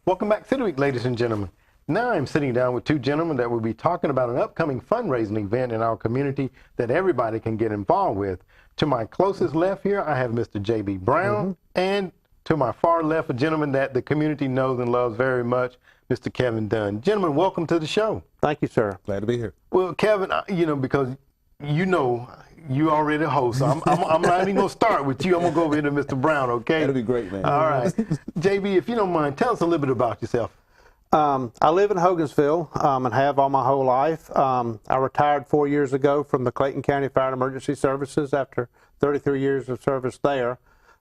Welcome back to the week, ladies and gentlemen. Now I'm sitting down with two gentlemen that will be talking about an upcoming fundraising event in our community that everybody can get involved with. To my closest left here, I have Mr. J.B. Brown, and to my far left, a gentleman that the community knows and loves very much, Mr. Kevin Dunn. Gentlemen, welcome to the show. Thank you, sir. Glad to be here. Well, Kevin, because you already host, so I'm not even going to start with you. I'm going to go over here to Mr. Brown, okay? That'll be great, man. All right. JB, if you don't mind, tell us a little bit about yourself. I live in Hogansville and have all my whole life. I retired 4 years ago from the Clayton County Fire and Emergency Services after 33 years of service there.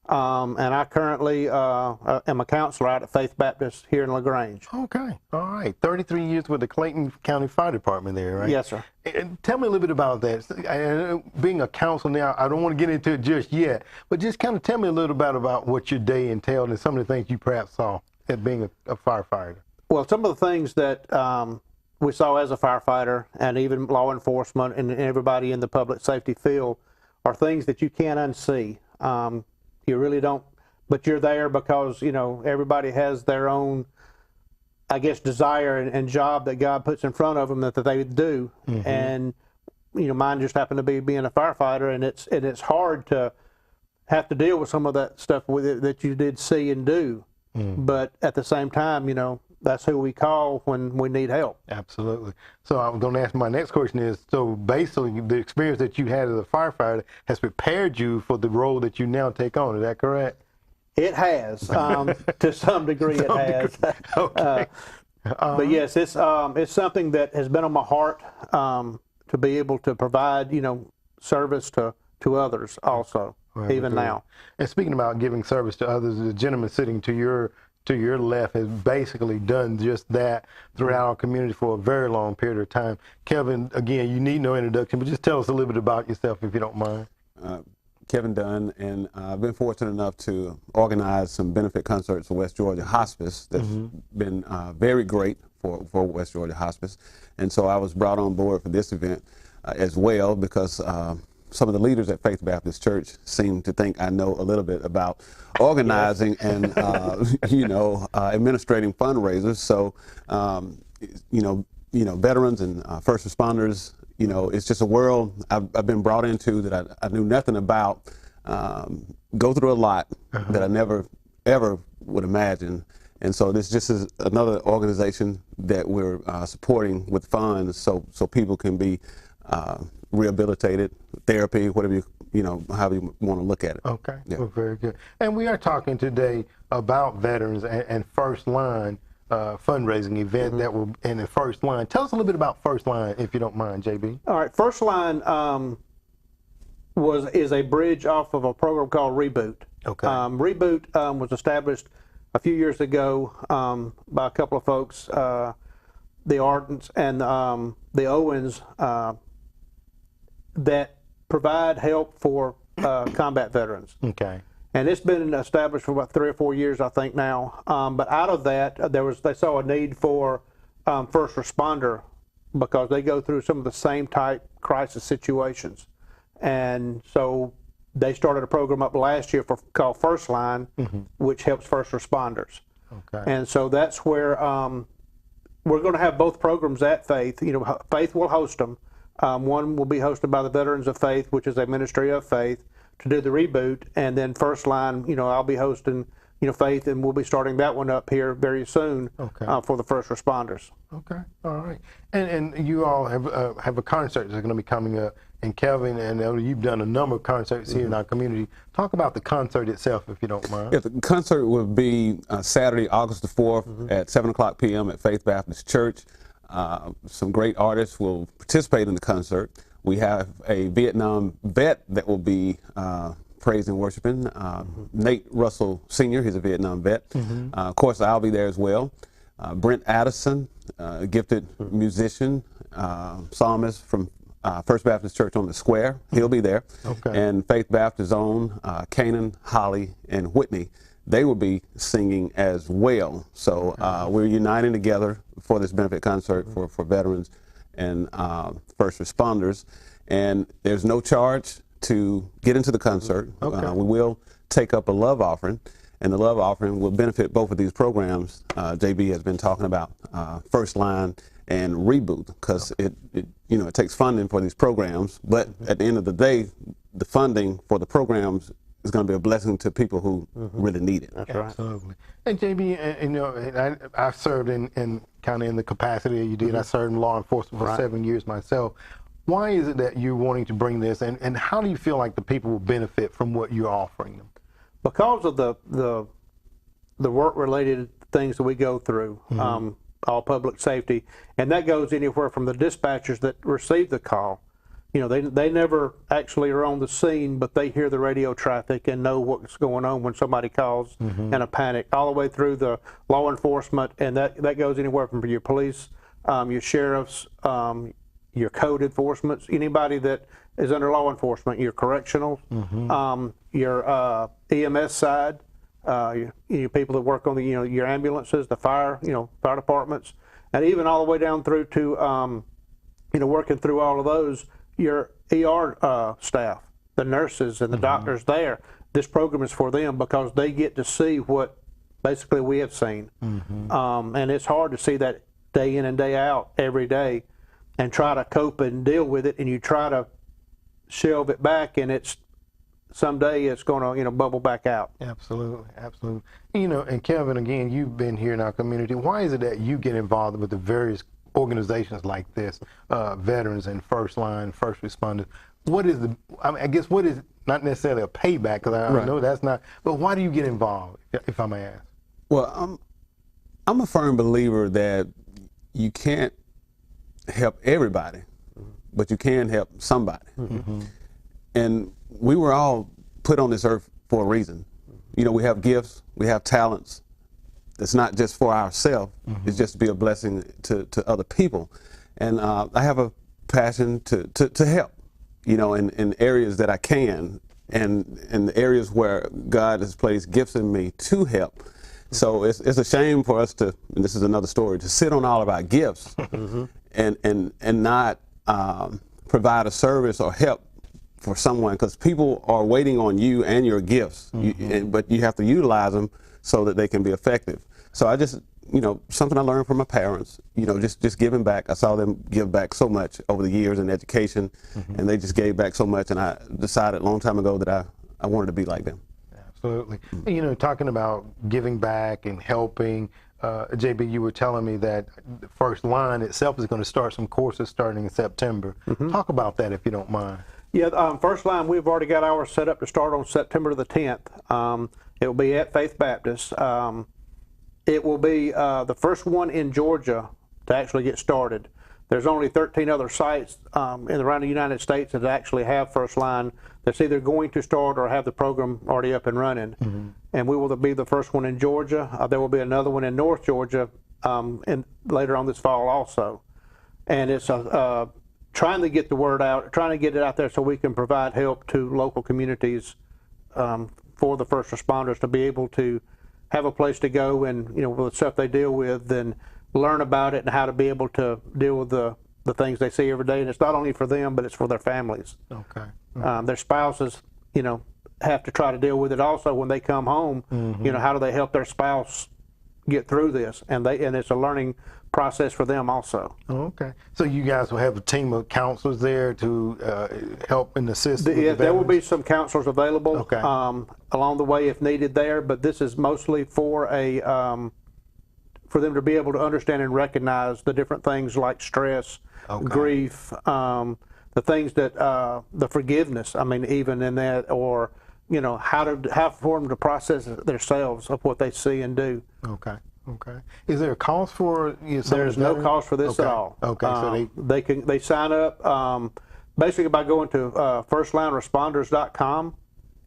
And I currently am a counselor out at Faith Baptist here in LaGrange. Okay. All right. 33 years with the Clayton County Fire Department there, right? Yes, sir. And tell me a little bit about that. Being a counselor now, I don't want to get into it just yet, but just kind of tell me a little bit about what your day entailed and some of the things you perhaps saw at being a firefighter. Well, some of the things that we saw as a firefighter and even law enforcement and everybody in the public safety field are things that you can't unsee. You really don't, but you're there because, everybody has their own, I guess, desire and job that God puts in front of them that they do. Mm-hmm. And, mine just happened to be being a firefighter, and it's hard to have to deal with some of that stuff with it that you did see and do. Mm. But at the same time, that's who we call when we need help. Absolutely. So I'm going to ask my next question is, so basically the experience that you had as a firefighter has prepared you for the role that you now take on. Is that correct? It has. To some degree it has. Okay. But yes, it's something that has been on my heart to be able to provide, service to others also, well, even now. And speaking about giving service to others, the gentleman sitting to your left has basically done just that throughout our community for a very long period of time. Kevin, again, you need no introduction, but just tell us a little bit about yourself if you don't mind. Kevin Dunn, and I've been fortunate enough to organize some benefit concerts for West Georgia Hospice that's been very great for West Georgia Hospice. And so I was brought on board for this event as well because some of the leaders at Faith Baptist Church seem to think I know a little bit about organizing and, administrating fundraisers. So, veterans and first responders, it's just a world I've been brought into that I knew nothing about, go through a lot that I never, ever would imagine. And so this just is another organization that we're supporting with funds so people can be rehabilitated, therapy, whatever however you want to look at it. Okay, yeah. Well, very good. And we are talking today about veterans and First Line fundraising event that will in the First Line. Tell us a little bit about First Line, if you don't mind, JB. All right, First Line is a bridge off of a program called Reboot. Okay. Reboot was established a few years ago by a couple of folks, the Altons and the Owens, that provide help for combat veterans. Okay. And it's been established for about 3 or 4 years, I think now. But out of that, they saw a need for first responder because they go through some of the same type crisis situations. And so they started a program up last year called First Line, which helps first responders. Okay. And so that's where we're going to have both programs at Faith. Faith will host them. One will be hosted by the Veterans of Faith, which is a ministry of faith, to do the reboot, and then First Line, I'll be hosting, Faith, and we'll be starting that one up here very soon. Okay. For the first responders. Okay, all right. And you all have a concert that's going to be coming up, and Kevin, and you've done a number of concerts here in our community. Talk about the concert itself, if you don't mind. Yeah, the concert will be Saturday, August the 4th at 7 o'clock p.m. at Faith Baptist Church. Some great artists will participate in the concert. We have a Vietnam vet that will be praising and worshiping. Nate Russell Sr., he's a Vietnam vet. Of course, I'll be there as well. Brent Addison, a gifted musician, psalmist from First Baptist Church on the Square. He'll be there. Okay. And Faith Baptist's own Canaan, Holly, and Whitney, they will be singing as well. So we're uniting together for this benefit concert for veterans and first responders. And there's no charge to get into the concert. Okay. We will take up a love offering. And the love offering will benefit both of these programs. JB has been talking about First Line and Reboot, because it takes funding for these programs, but at the end of the day, the funding for the programs is going to be a blessing to people who really need it. That's right. Absolutely. And JB, I served in kind of in the capacity that you did. I served in law enforcement for 7 years myself. Why is it that you're wanting to bring this, and how do you feel like the people will benefit from what you're offering them? Because of the work-related things that we go through, all public safety, and that goes anywhere from the dispatchers that receive the call. They never actually are on the scene, but they hear the radio traffic and know what's going on when somebody calls in a panic, all the way through the law enforcement, and that goes anywhere from your police, your sheriffs, your code enforcements, anybody that is under law enforcement, your correctional, your EMS side, your people that work on the your ambulances, the fire departments, and even all the way down through to working through all of those, your ER staff, the nurses and the doctors there. This program is for them because they get to see what basically we have seen, and it's hard to see that day in and day out every day, and try to cope and deal with it, and you try to shelve it back, and someday it's going to bubble back out. Absolutely, absolutely. And Kevin, again, you've been here in our community. Why is it that you get involved with the various organizations like this, veterans and First Line, first responders? What is I guess what is not necessarily a payback, because I know that's not, but why do you get involved, if I may ask? Well, I'm a firm believer that you can't help everybody, but you can help somebody. And we were all put on this earth for a reason. We have gifts, we have talents. It's not just for ourselves, it's just to be a blessing to other people. And I have a passion to help, in areas that I can, and in the areas where God has placed gifts in me to help. So it's a shame for us to, and this is another story, to sit on all of our gifts and not provide a service or help for someone, because people are waiting on you and your gifts, but you have to utilize them so that they can be effective. So I just, something I learned from my parents, just giving back. I saw them give back so much over the years in education, and they just gave back so much, and I decided a long time ago that I wanted to be like them. Absolutely. Talking about giving back and helping, JB, you were telling me that the First Line itself is going to start some courses starting in September. Talk about that, if you don't mind. Yeah, First Line, we've already got ours set up to start on September the 10th. It will be at Faith Baptist. It will be the first one in Georgia to actually get started. There's only 13 other sites around the United States that actually have First Line that's either going to start or have the program already up and running. And we will be the first one in Georgia. There will be another one in North Georgia later on this fall also. And it's trying to get the word out, trying to get it out there so we can provide help to local communities for the first responders to be able to have a place to go and, with the stuff they deal with, and learn about it and how to be able to deal with the things they see every day. And it's not only for them, but it's for their families. Okay. Their spouses, have to try to deal with it also when they come home. How do they help their spouse get through this? And it's a learning process for them also. Okay. So you guys will have a team of counselors there to help and assist? There will be some counselors available along the way if needed there, but this is mostly for for them to be able to understand and recognize the different things like stress, grief, the things that, the forgiveness, even in that, or, how for them to process themselves of what they see and do. Okay. Okay. Is there a cost for There's no cost for this at all. Okay. So they sign up basically by going to firstlineresponders.com,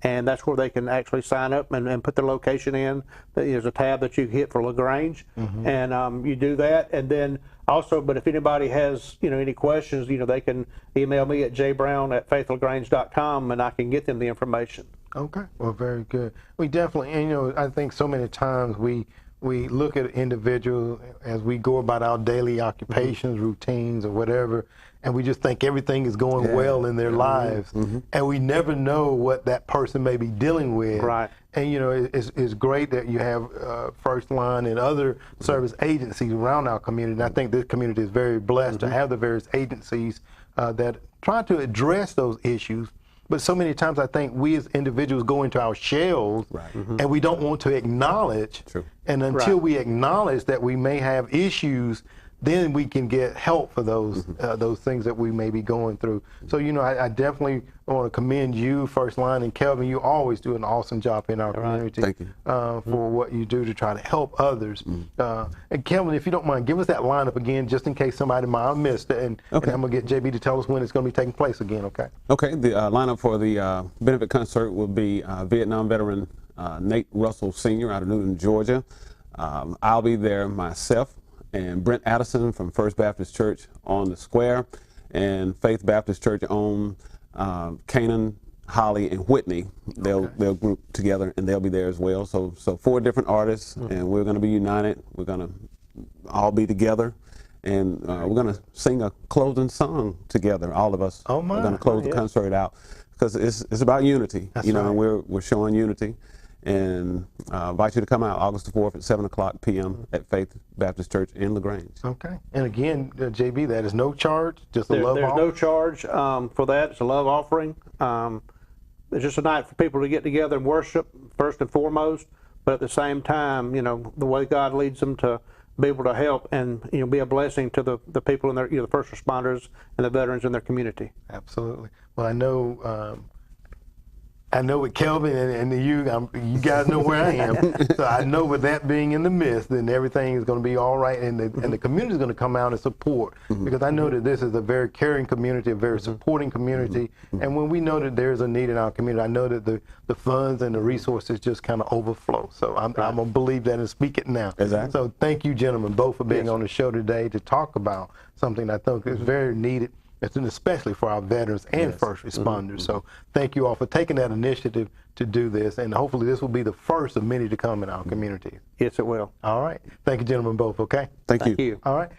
and that's where they can actually sign up and put their location in. There's a tab that you hit for LaGrange, and you do that. And then also, but if anybody has any questions, they can email me at jbrown@faithlagrange.com, and I can get them the information. Okay. Well, very good. We definitely, and I think so many times we we look at individuals as we go about our daily occupations, routines, or whatever, and we just think everything is going well in their lives, and we never know what that person may be dealing with. Right. And you know, it's great that you have First Line and other service agencies around our community. And I think this community is very blessed to have the various agencies that try to address those issues. But so many times I think we as individuals go into our shells and we don't want to acknowledge. And until we acknowledge that we may have issues, then we can get help for those things that we may be going through. So, you know, I definitely want to commend you, First Line, and Kelvin. You always do an awesome job in our community. Thank you. For what you do to try to help others. And Kelvin, if you don't mind, give us that lineup again, just in case somebody might have missed it. And I'm going to get JB to tell us when it's going to be taking place again, okay? Okay, the lineup for the benefit concert will be Vietnam veteran Nate Russell Sr. out of Newton, Georgia. I'll be there myself, and Brent Addison from First Baptist Church on the Square, and Faith Baptist Church on Canaan, Holly, and Whitney. They'll group together, and they'll be there as well. So 4 different artists, and we're going to be united. We're going to all be together, and we're going to sing a closing song together. All of us. Oh my! We're going to close the concert out because it's about unity. That's you know, right. and we're showing unity. And invite you to come out August the 4th at 7 o'clock p.m. at Faith Baptist Church in LaGrange. Okay. And again, JB, that is no charge, just a love There's offering. no charge for that. It's a love offering. It's just a night for people to get together and worship, first and foremost, but at the same time, you know, the way God leads them to be able to help and, you know, be a blessing to the people in their, you know, the first responders and the veterans in their community. Absolutely. Well, I know with Kelvin and you guys know where I am. So I know with that being in the midst, then everything is going to be all right, and the community is going to come out and support, because I know that this is a very caring community, a very supporting community, and when we know that there's a need in our community, I know that the funds and the resources just kind of overflow. So I'm going to believe that and speak it now. Exactly. So thank you, gentlemen, both for being on the show today to talk about something I think is very needed. And especially for our veterans and first responders. So thank you all for taking that initiative to do this, and hopefully this will be the first of many to come in our community. Yes, it will. All right. Thank you, gentlemen, both, okay? Thank you. Thank you. All right.